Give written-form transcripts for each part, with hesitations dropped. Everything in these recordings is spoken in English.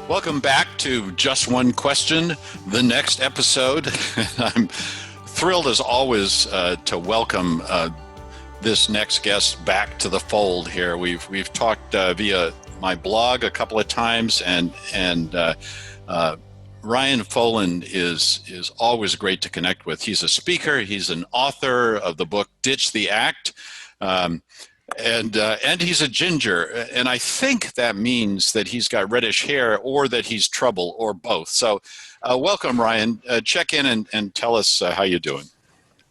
Welcome back to Just One Question, the next episode. I'm thrilled as always to welcome this next guest back to the fold here. We've talked via my blog a couple of times, and Ryan Foland is always great to connect with. He's a speaker. He's an author of the book Ditch the Act. And he's a ginger, and I think that means that he's got reddish hair or that he's trouble or both. So welcome, Ryan. Check in and tell us how you're doing.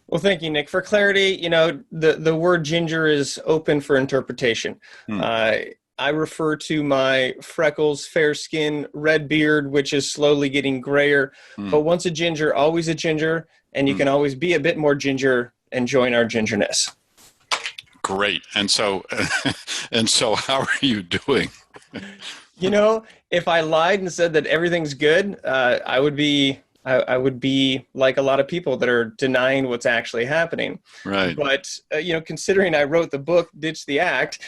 Well, thank you, Nick. For clarity, the word ginger is open for interpretation. I refer to my freckles, fair skin, red beard, which is slowly getting grayer. But once a ginger, always a ginger, and you can always be a bit more ginger and join our gingerness. Great. And so how are you doing? If I lied and said that everything's good, I would be like a lot of people that are denying what's actually happening. Right. But, considering I wrote the book, Ditch the Act,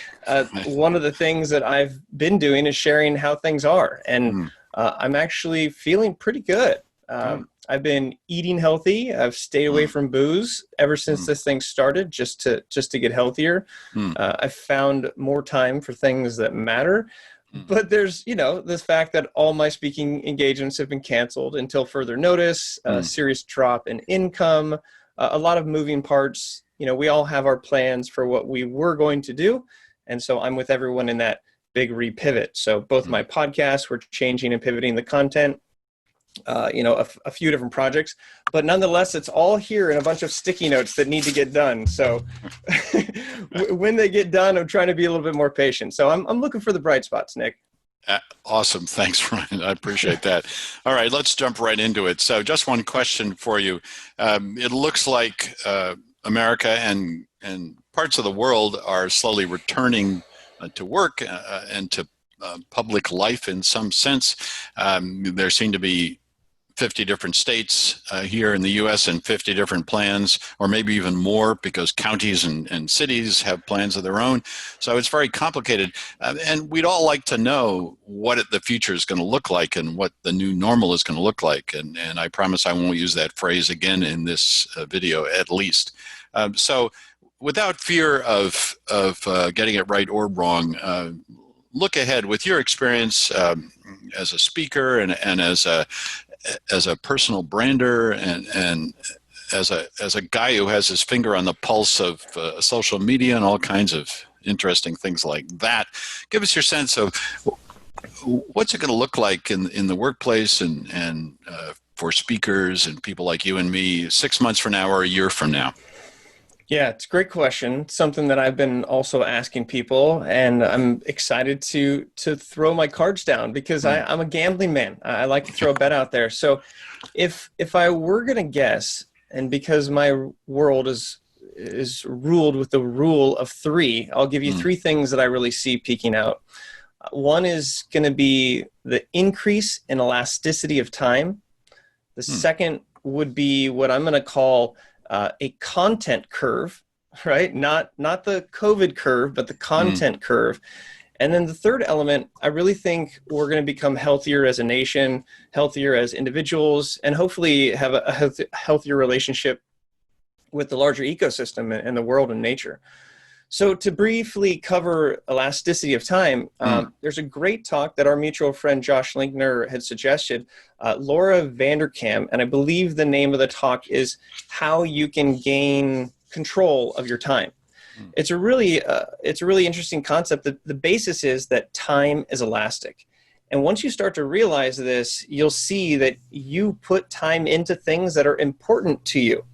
one of the things that I've been doing is sharing how things are. And I'm actually feeling pretty good. I've been eating healthy. I've stayed away from booze ever since this thing started, just to get healthier. I've found more time for things that matter. But there's, this fact that all my speaking engagements have been canceled until further notice, a serious drop in income, a lot of moving parts. We all have our plans for what we were going to do. And so I'm with everyone in that big repivot. So both my podcasts, we're changing and pivoting the content. A few different projects, but nonetheless, it's all here in a bunch of sticky notes that need to get done. So when they get done, I'm trying to be a little bit more patient. So I'm looking for the bright spots, Nick. Awesome. Thanks, Ryan. I appreciate that. All right, let's jump right into it. So just one question for you. It looks like America and parts of the world are slowly returning to work and to public life in some sense. There seem to be 50 different states here in the U.S. and 50 different plans, or maybe even more, because counties and cities have plans of their own. So it's very complicated. And we'd all like to know what the future is going to look like and what the new normal is going to look like. And I promise I won't use that phrase again in this video, at least. So without fear of getting it right or wrong, look ahead with your experience as a speaker and as a personal brander and as a guy who has his finger on the pulse of social media and all kinds of interesting things like that. Give us your sense of what's it going to look like in the workplace and for speakers and people like you and me 6 months from now or a year from now. Yeah, it's a great question. Something that I've been also asking people, and I'm excited to throw my cards down because I'm a gambling man. I like to throw a bet out there. So if I were going to guess, and because my world is ruled with the rule of three, I'll give you three things that I really see peeking out. One is going to be the increase in elasticity of time. The second would be what I'm going to call a content curve, right? Not the COVID curve, but the content curve. And then the third element, I really think we're going to become healthier as a nation, healthier as individuals, and hopefully have a healthier relationship with the larger ecosystem and the world and nature. So to briefly cover elasticity of time, there's a great talk that our mutual friend Josh Linkner had suggested, Laura Vanderkam, and I believe the name of the talk is How You Can Gain Control of Your Time. It's a really interesting concept. The basis is that time is elastic. And once you start to realize this, you'll see that you put time into things that are important to you.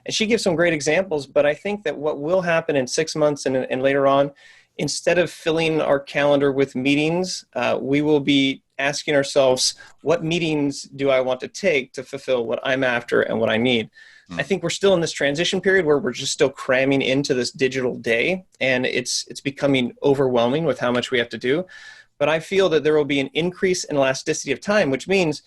And she gives some great examples, but I think that what will happen in 6 months and later on, instead of filling our calendar with meetings, we will be asking ourselves, what meetings do I want to take to fulfill what I'm after and what I need? I think we're still in this transition period where we're just still cramming into this digital day, and it's becoming overwhelming with how much we have to do. But I feel that there will be an increase in elasticity of time, which means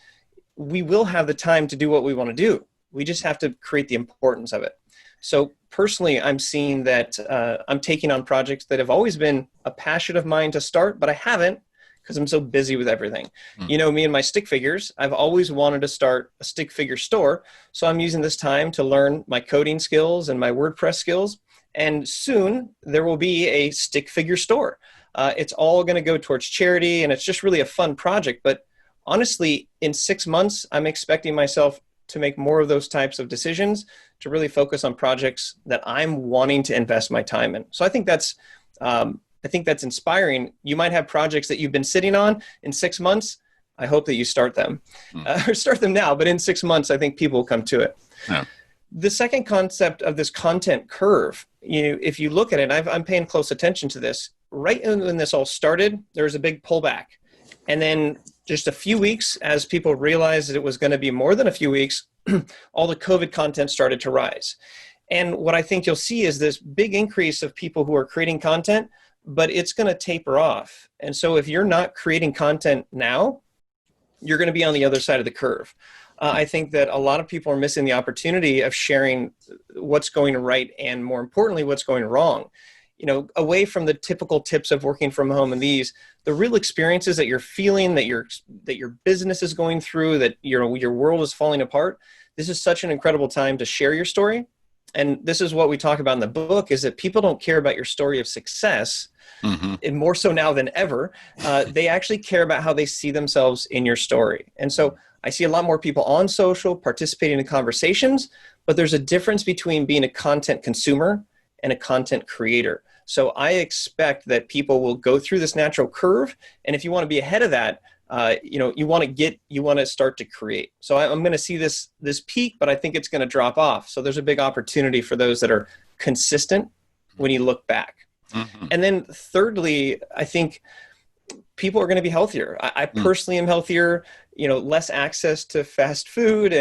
we will have the time to do what we want to do. We just have to create the importance of it. So personally, I'm seeing that I'm taking on projects that have always been a passion of mine to start, but I haven't because I'm so busy with everything. Mm. You know, me and my stick figures, I've always wanted to start a stick figure store. So I'm using this time to learn my coding skills and my WordPress skills. And soon there will be a stick figure store. It's all going to go towards charity, and it's just really a fun project. But honestly, in 6 months, I'm expecting myself to make more of those types of decisions, to really focus on projects that I'm wanting to invest my time in. So I think that's inspiring. You might have projects that you've been sitting on in 6 months. I hope that you start them, or start them now. But in 6 months, I think people will come to it. Yeah. The second concept of this content curve, if you look at it, I'm paying close attention to this. Right when this all started, there was a big pullback. And then just a few weeks, as people realized that it was going to be more than a few weeks, all the COVID content started to rise. And what I think you'll see is this big increase of people who are creating content, but it's going to taper off. And so if you're not creating content now, you're going to be on the other side of the curve. I think that a lot of people are missing the opportunity of sharing what's going right and, more importantly, what's going wrong. Away from the typical tips of working from home and the real experiences that you're feeling, that your business is going through, that your world is falling apart. This is such an incredible time to share your story. And this is what we talk about in the book, is that people don't care about your story of success, and more so now than ever. They actually care about how they see themselves in your story. And so I see a lot more people on social participating in conversations, but there's a difference between being a content consumer and a content creator. So I expect that people will go through this natural curve. And if you want to be ahead of that, you want to start to create. So I'm going to see this peak, but I think it's going to drop off. So there's a big opportunity for those that are consistent when you look back. And then thirdly, I think people are going to be healthier. I personally am healthier. Less access to fast food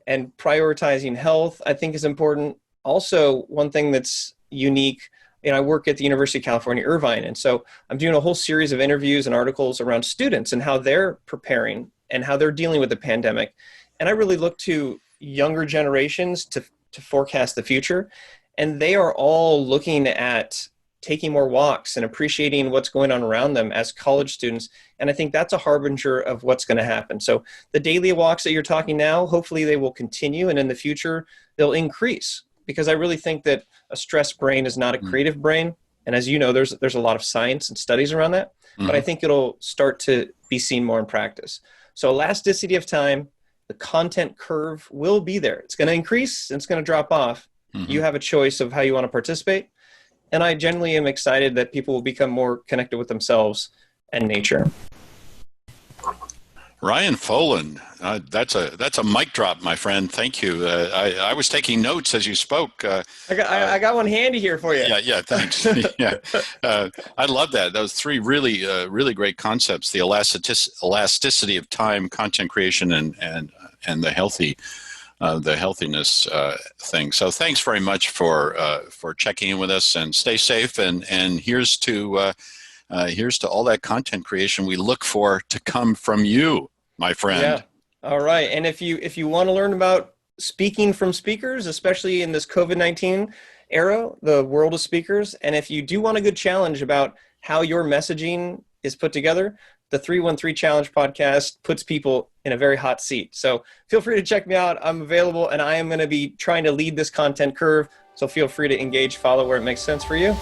and prioritizing health, I think, is important. Also, one thing that's unique, I work at the University of California, Irvine. And so I'm doing a whole series of interviews and articles around students and how they're preparing and how they're dealing with the pandemic. And I really look to younger generations to forecast the future. And they are all looking at taking more walks and appreciating what's going on around them as college students. And I think that's a harbinger of what's going to happen. So the daily walks that you're talking now, hopefully they will continue. And in the future, they'll increase, because I really think that a stressed brain is not a creative brain. And as you know, there's a lot of science and studies around that, but I think it'll start to be seen more in practice. So elasticity of time, the content curve will be there. It's going to increase and it's going to drop off. You have a choice of how you want to participate. And I generally am excited that people will become more connected with themselves and nature. Ryan Foland, that's a mic drop, my friend. Thank you. I was taking notes as you spoke. I got one handy here for you. Yeah, thanks. I love that. Those three really great concepts: the elasticity of time, content creation, and the healthiness thing. So thanks very much for checking in with us, and stay safe. And here's to all that content creation we look for to come from you, my friend. Yeah. All right. And if you want to learn about speaking from speakers, especially in this COVID-19 era, the world of speakers, and if you do want a good challenge about how your messaging is put together, the 313 Challenge podcast puts people in a very hot seat. So feel free to check me out. I'm available, and I am going to be trying to lead this content curve. So feel free to engage, follow where it makes sense for you.